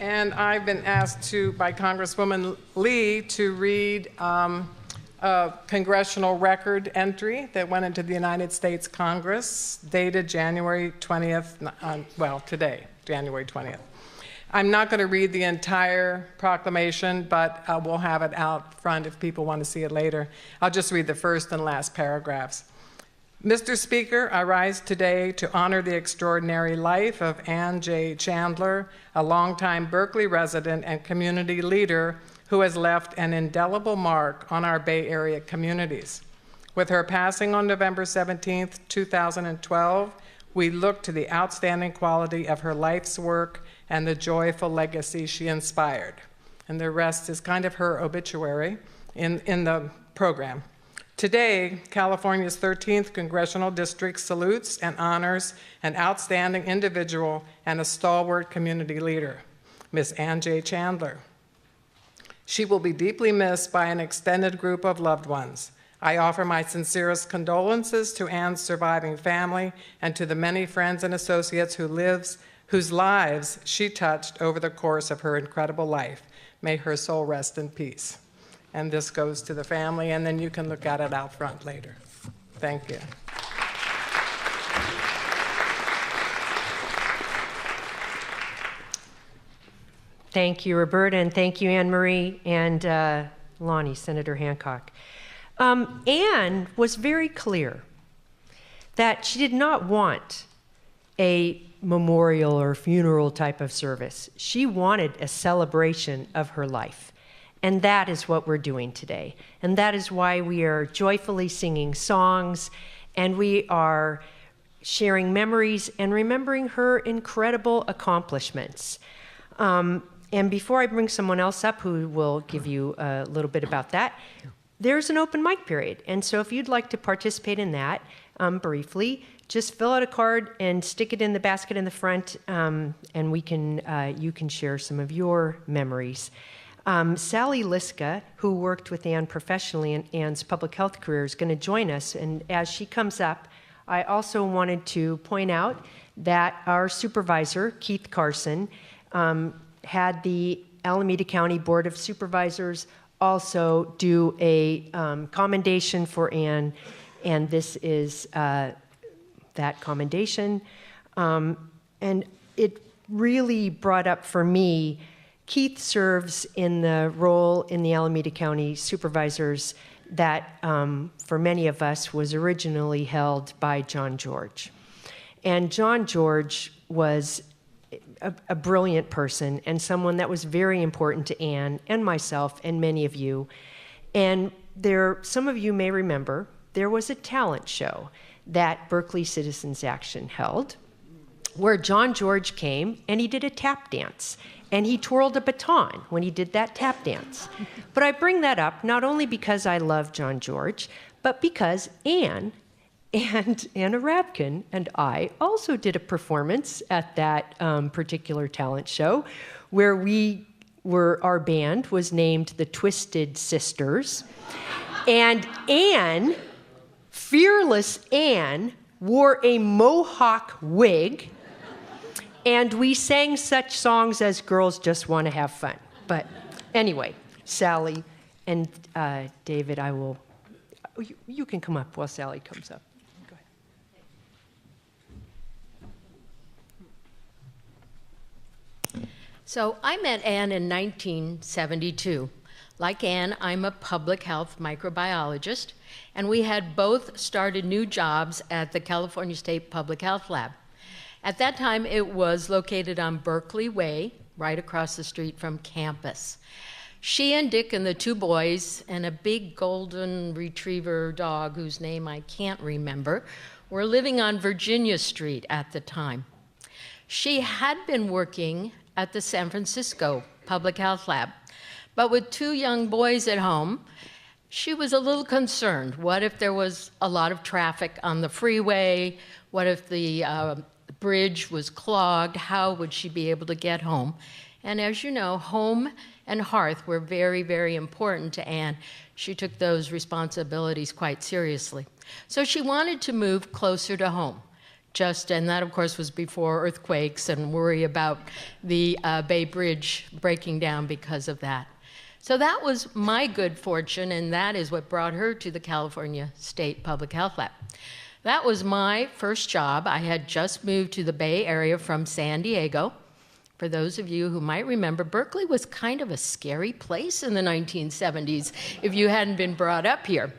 And I've been asked by Congresswoman Lee to read a congressional record entry that went into the United States Congress, dated January 20th, today, January 20th. I'm not going to read the entire proclamation, but we'll have it out front if people want to see it later. I'll just read the first and last paragraphs. Mr. Speaker, I rise today to honor the extraordinary life of Ann J. Chandler, a longtime Berkeley resident and community leader who has left an indelible mark on our Bay Area communities. With her passing on November 17, 2012, we look to the outstanding quality of her life's work and the joyful legacy she inspired. And the rest is kind of her obituary in the program. Today, California's 13th Congressional District salutes and honors an outstanding individual and a stalwart community leader, Miss Ann J. Chandler. She will be deeply missed by an extended group of loved ones. I offer my sincerest condolences to Ann's surviving family and to the many friends and associates whose lives she touched over the course of her incredible life. May her soul rest in peace. And this goes to the family, and then you can look at it out front later. Thank you. Thank you, Roberta, and thank you, Anne Marie and Lonnie, Senator Hancock. Anne was very clear that she did not want a memorial or funeral type of service. She wanted a celebration of her life. And that is what we're doing today. And that is why we are joyfully singing songs, and we are sharing memories and remembering her incredible accomplishments. And before I bring someone else up who will give you a little bit about that, there's an open mic period. And so if you'd like to participate in that briefly, just fill out a card and stick it in the basket in the front, and you can share some of your memories. Sally Liska, who worked with Ann professionally in Ann's public health career, is going to join us. And as she comes up, I also wanted to point out that our supervisor, Keith Carson, had the Alameda County Board of Supervisors also do a commendation for Ann, and this is that commendation. And it really brought up for me, Keith serves in the role in the Alameda County Supervisors that, for many of us, was originally held by John George. And John George was a brilliant person and someone that was very important to Ann and myself and many of you. And some of you may remember, there was a talent show that Berkeley Citizens Action held where John George came and he did a tap dance. And he twirled a baton when he did that tap dance. But I bring that up not only because I love John George, but because Ann and Anna Rabkin and I also did a performance at that particular talent show where our band was named the Twisted Sisters. And Ann, fearless Ann, wore a mohawk wig. And we sang such songs as Girls Just Want to Have Fun. But anyway, Sally and David, you can come up while Sally comes up. Go ahead. So I met Ann in 1972. Like Ann, I'm a public health microbiologist, and we had both started new jobs at the California State Public Health Lab. At that time, it was located on Berkeley Way, right across the street from campus. She and Dick and the two boys and a big golden retriever dog whose name I can't remember were living on Virginia Street at the time. She had been working at the San Francisco Public Health Lab, but with two young boys at home, she was a little concerned. What if there was a lot of traffic on the freeway? What if the bridge was clogged? How would she be able to get home? And as you know, home and hearth were very, very important to Ann. She took those responsibilities quite seriously. So she wanted to move closer to home, and that of course was before earthquakes and worry about the Bay Bridge breaking down because of that. So that was my good fortune, and that is what brought her to the California State Public Health Lab. That was my first job. I had just moved to the Bay Area from San Diego. For those of you who might remember, Berkeley was kind of a scary place in the 1970s if you hadn't been brought up here.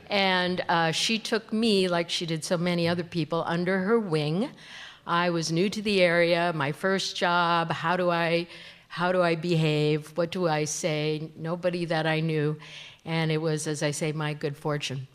And she took me, like she did so many other people, under her wing. I was new to the area, my first job, how do I behave, what do I say, nobody that I knew. And it was, as I say, my good fortune.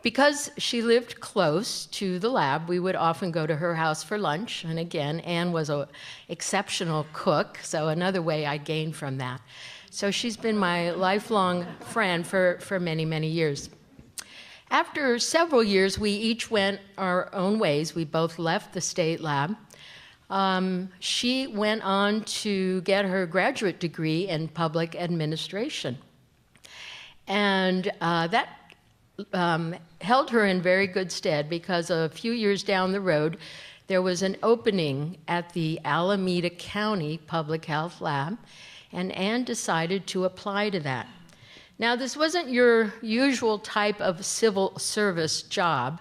Because she lived close to the lab, we would often go to her house for lunch. And again, Ann was an exceptional cook, so another way I gained from that. So she's been my lifelong friend for many, many years. After several years, we each went our own ways. We both left the state lab. She went on to get her graduate degree in public administration. And that held her in very good stead because a few years down the road, there was an opening at the Alameda County Public Health Lab, and Ann decided to apply to that. Now, this wasn't your usual type of civil service job.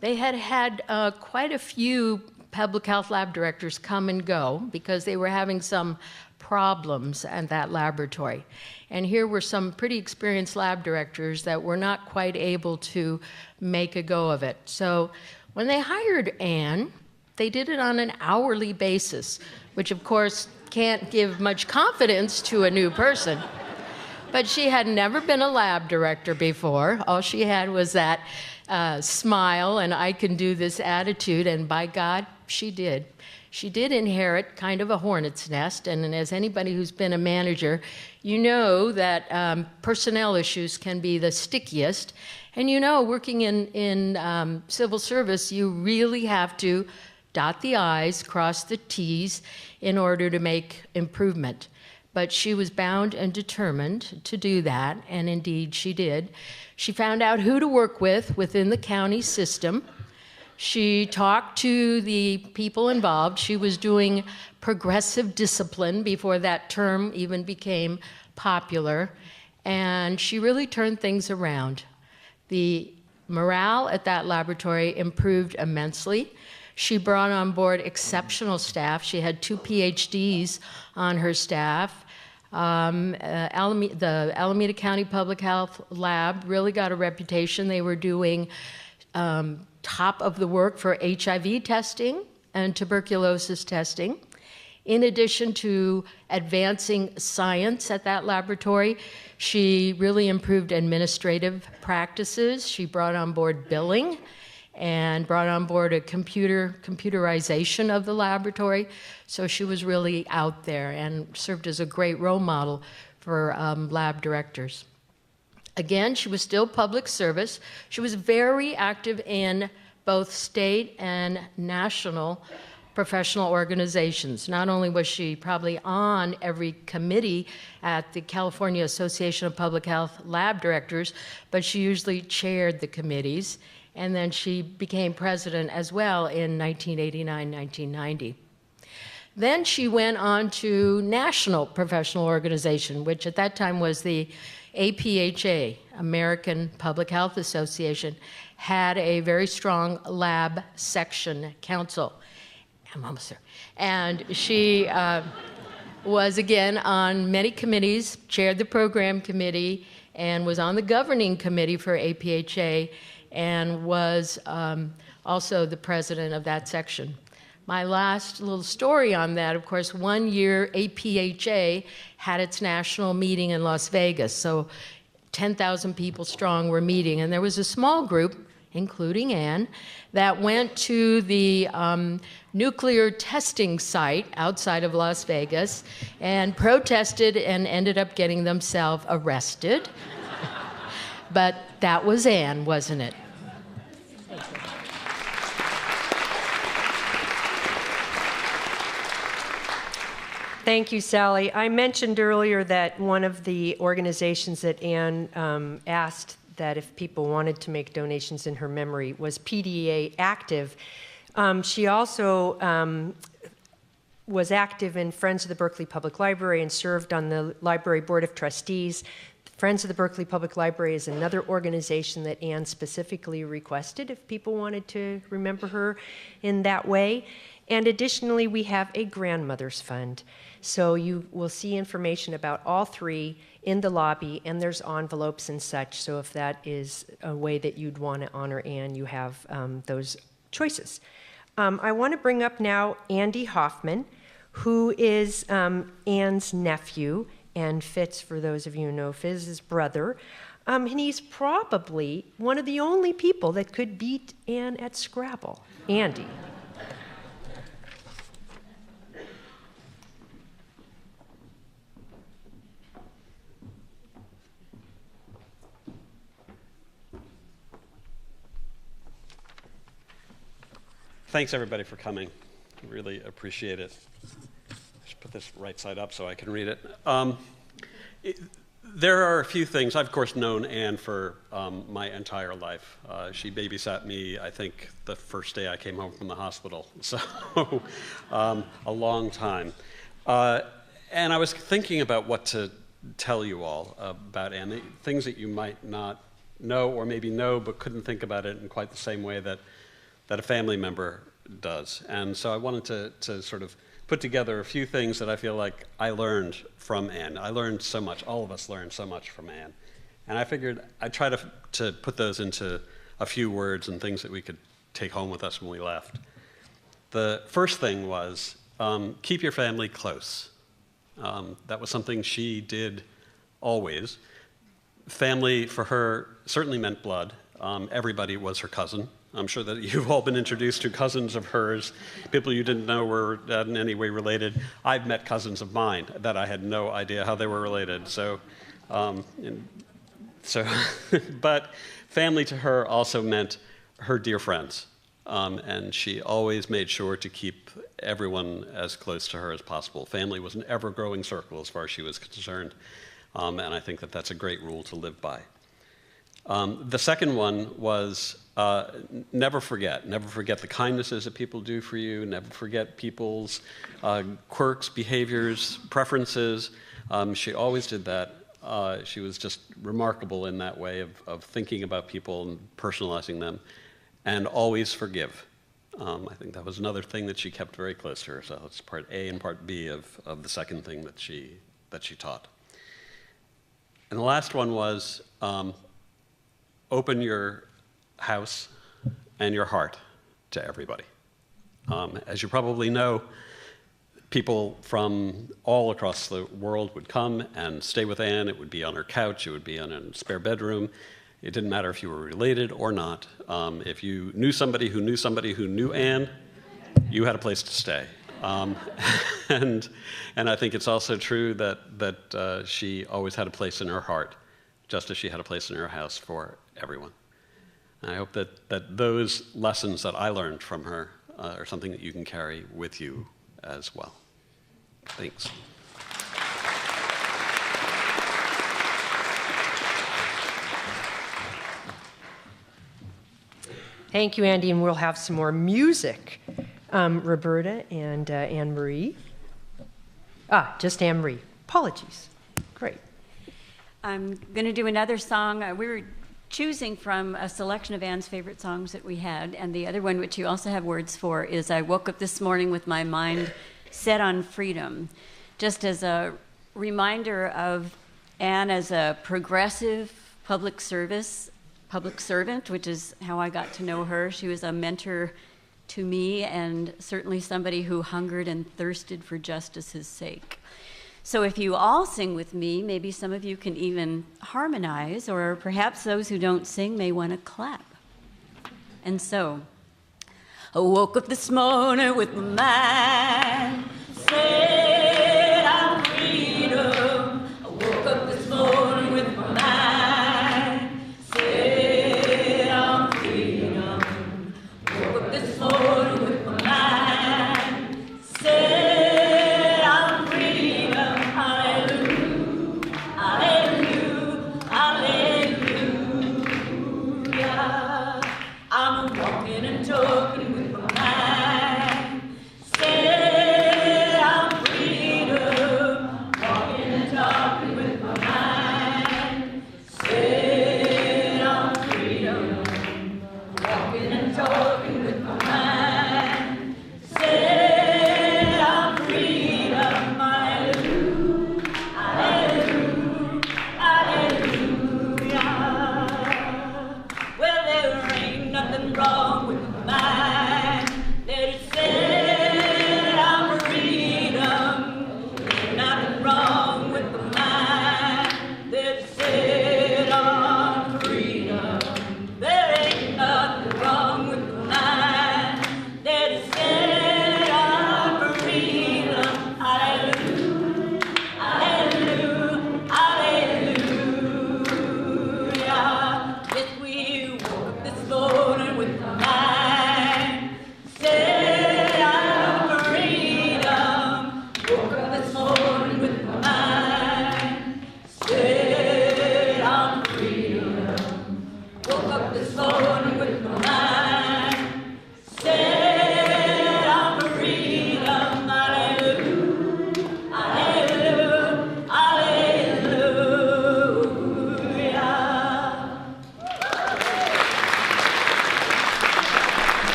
They had quite a few public health lab directors come and go because they were having some problems at that laboratory. And here were some pretty experienced lab directors that were not quite able to make a go of it. So when they hired Ann, they did it on an hourly basis, which of course can't give much confidence to a new person. But she had never been a lab director before. All she had was that smile and I can do this attitude, and by God, she did. She did inherit kind of a hornet's nest, and as anybody who's been a manager, you know that personnel issues can be the stickiest. And you know, working in civil service, you really have to dot the I's, cross the T's in order to make improvement. But she was bound and determined to do that, and indeed she did. She found out who to work with within the county system. She talked to the people involved. She was doing progressive discipline before that term even became popular, and she really turned things around. The morale at that laboratory improved immensely. She brought on board exceptional staff. She had 2 PhDs on her staff. The Alameda County Public Health Lab really got a reputation. They were doing top of the work for HIV testing and tuberculosis testing. In addition to advancing science at that laboratory, she really improved administrative practices. She brought on board billing and brought on board a computerization of the laboratory. So she was really out there and served as a great role model for lab directors. Again, she was still public service. She was very active in both state and national professional organizations. Not only was she probably on every committee at the California Association of Public Health Lab Directors, but she usually chaired the committees. And then she became president as well in 1989, 1990. Then she went on to national professional organization, which at that time was the APHA, American Public Health Association, had a very strong lab section council. I'm almost there. And she was again on many committees, chaired the program committee, and was on the governing committee for APHA, and was also the president of that section. My last little story on that, of course, one year APHA had its national meeting in Las Vegas, so 10,000 people strong were meeting, and there was a small group, including Ann, that went to the nuclear testing site outside of Las Vegas and protested and ended up getting themselves arrested. But that was Ann, wasn't it? Thank you, Sally. I mentioned earlier that one of the organizations that Ann asked that if people wanted to make donations in her memory was PDA Active. She also was active in Friends of the Berkeley Public Library and served on the Library Board of Trustees. Friends of the Berkeley Public Library is another organization that Ann specifically requested if people wanted to remember her in that way. And additionally, we have a Grandmother's Fund. So you will see information about all three in the lobby, and there's envelopes and such. So if that is a way that you'd want to honor Ann, you have those choices. I want to bring up now Andy Hoffman, who is Ann's nephew, and Fitz, for those of you who know, Fitz, his brother. And he's probably one of the only people that could beat Ann at Scrabble. Andy. Thanks, everybody, for coming. Really appreciate it. I should put this right side up so I can read it. There are a few things. I've, of course, known Ann for my entire life. She babysat me, I think, the first day I came home from the hospital, so a long time. And I was thinking about what to tell you all about Ann, things that you might not know or maybe know but couldn't think about it in quite the same way that a family member does. And so I wanted to sort of put together a few things that I feel like I learned from Ann. I learned so much, all of us learned so much from Ann. And I figured I'd try to put those into a few words and things that we could take home with us when we left. The first thing was keep your family close. That was something she did always. Family for her certainly meant blood. Everybody was her cousin. I'm sure that you've all been introduced to cousins of hers, people you didn't know were in any way related. I've met cousins of mine that I had no idea how they were related. But family to her also meant her dear friends. And she always made sure to keep everyone as close to her as possible. Family was an ever-growing circle as far as she was concerned. And I think that that's a great rule to live by. The second one was never forget the kindnesses that people do for you, never forget people's quirks, behaviors, preferences. She always did that. She was just remarkable in that way of thinking about people and personalizing them, and always forgive. I think that was another thing that she kept very close to her. So it's part A and part B of the second thing that she taught. And the last one was open your house and your heart to everybody. As you probably know, people from all across the world would come and stay with Ann. It would be on her couch. It would be on a spare bedroom. It didn't matter if you were related or not. If you knew somebody who knew somebody who knew Ann, you had a place to stay. And I think it's also true that she always had a place in her heart, just as she had a place in her house for everyone. And I hope that those lessons that I learned from her are something that you can carry with you as well. Thanks. Thank you, Andy, and we'll have some more music. Roberta and Anne Marie. Just Anne Marie. Apologies. Great. I'm going to do another song. We were choosing from a selection of Anne's favorite songs that we had, and the other one, which you also have words for, is I Woke Up This Morning with My Mind Set on Freedom, just as a reminder of Anne as a progressive public servant, which is how I got to know her. She was a mentor to me, and certainly somebody who hungered and thirsted for justice's sake. So if you all sing with me, maybe some of you can even harmonize, or perhaps those who don't sing may want to clap. And so, I woke up this morning with my mind